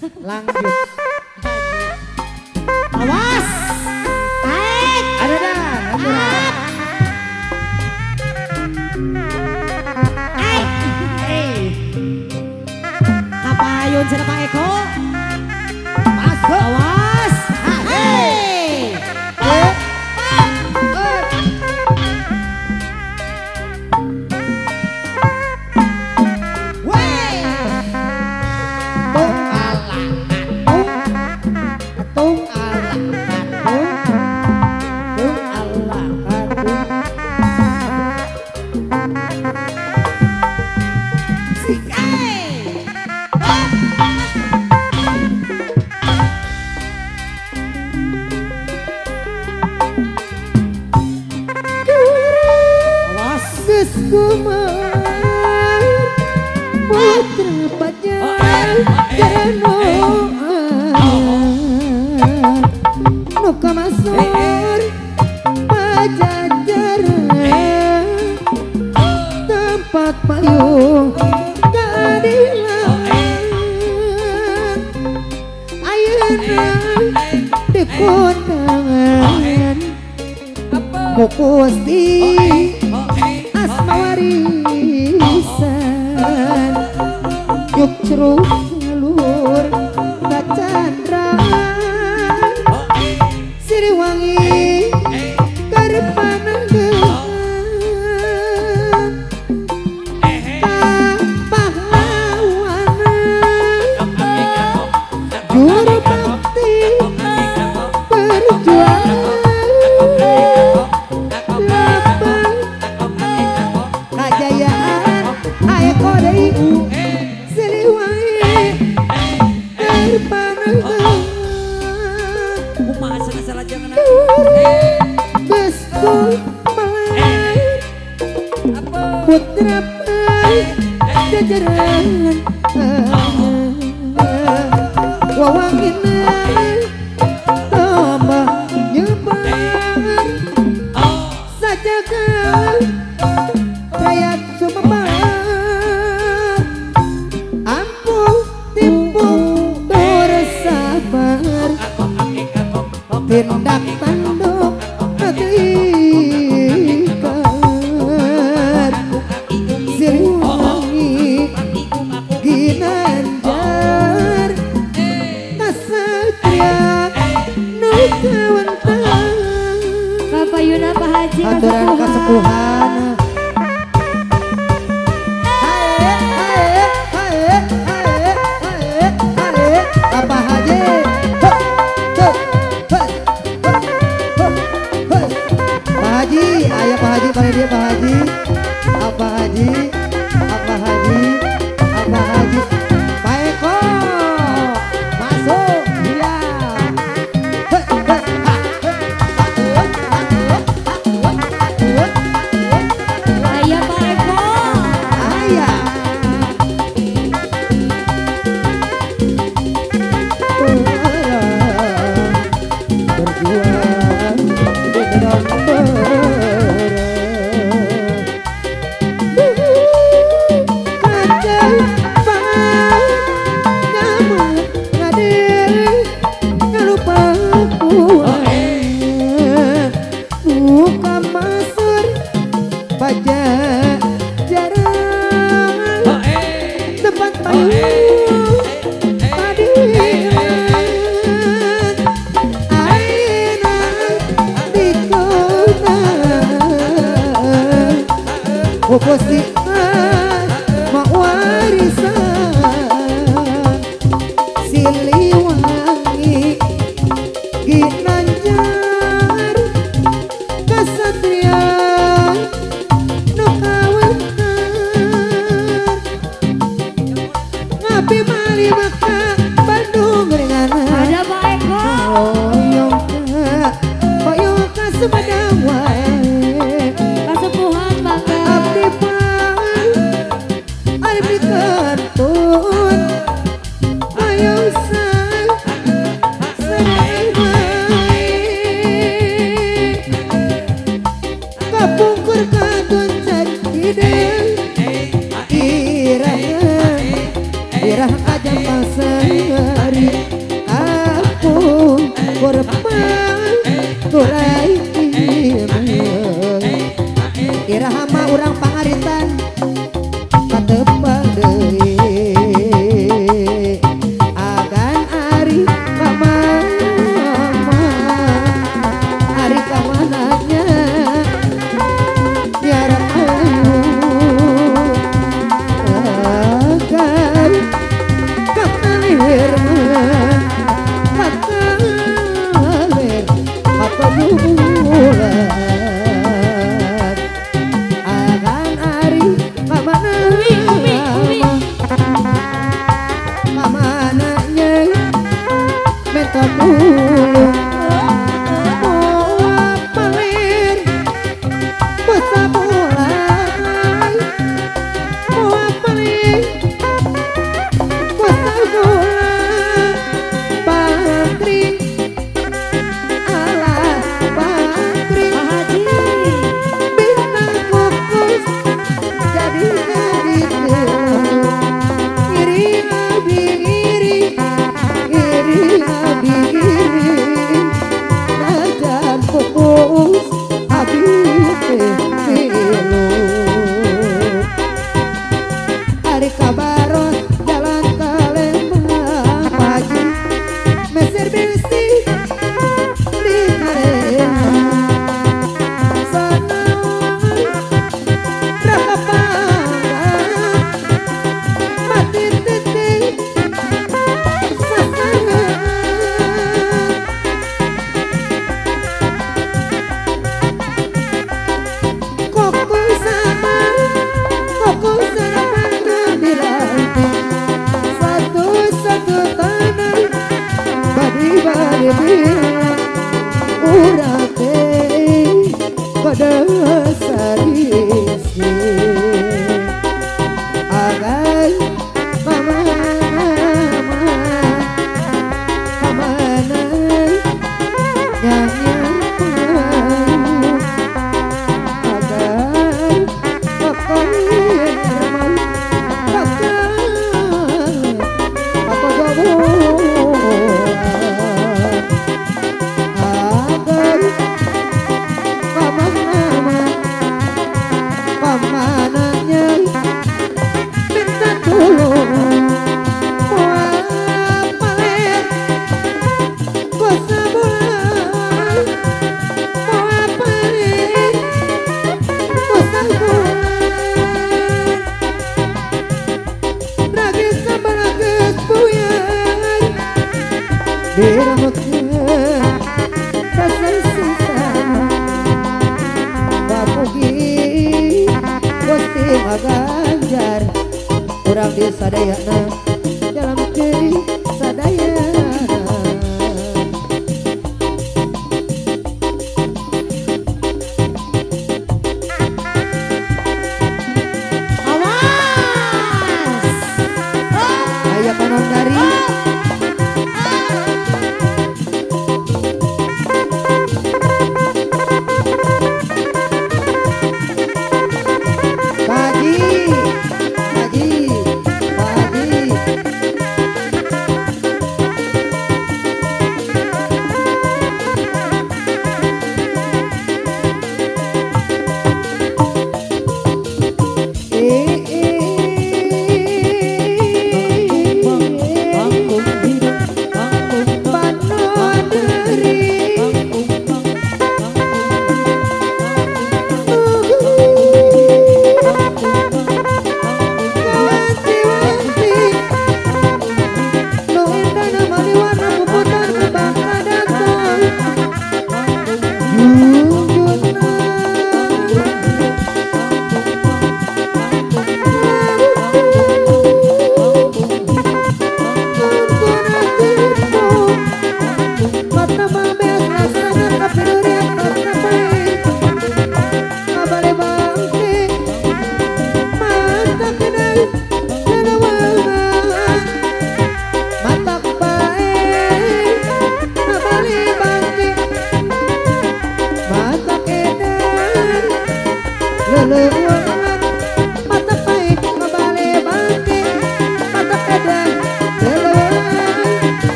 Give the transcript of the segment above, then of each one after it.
Lanjut. Awas. Baik. Ada dah. Apa ayun sana Pak Eko? Masuk. Awas. Hei. Tempat payung keadilan ayeuna di kondangan Gusti asma warisan yuk ceruk ngelur kacandran Siliwangi karepanageun juru bakti berjuang lapang kajayaan Eko deui Siliwangi berpanageun kumaha salah jangan geus malai putra jajaran wawangina tambah nyebar sajagan rakyat Sumbar ampun timpung sabar tindak tanduk hatikan Siliwangi ginanjar kasatria nu kawentang Kapayuna Pak Haji aturan kasepuhan Apa Haji Pak Haji ayo Pak Haji pada dia Pak Haji Apa Haji Apa Haji Apa Haji Pak Eko masuk iya Aya Pak Eko. ayah berjuang di dalam tempat payung padilan ayeuna di kondangan Gusti mak warisan Siliwangi ginanjar kasatria nu kawentar ngapi mali maka Bandung ringanan Ada Pak Eko. Boyong ka Sumedang wae Kasepuhan mangga. abdi firman hakalir hakabulan akan ari kamana kamana nyai meta dulu mau palir puasa bulan mau palir puasa bulan pantri ala pantri bintang fokus jadi iri abi iri najan fokus abi pilu hari kabaros jalan ke Lembang pagi Mesir bisi di arena senang rakapangan mati titik sasangan koko sama bilang satu-satu tanah badi-badi bilang urang teh pada sadisi agai kamana nyanyi payu agai pakaian apa jagoan agar pamananya minta tolong mau palir kuasa bulan mau palir kuasa bulan ragis sama ragis buyar diramutkan rasa sisa bapugi gusti ngaganjar urang di sadayana dalam kiri sadayana aya panon dari Pak Haji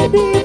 dia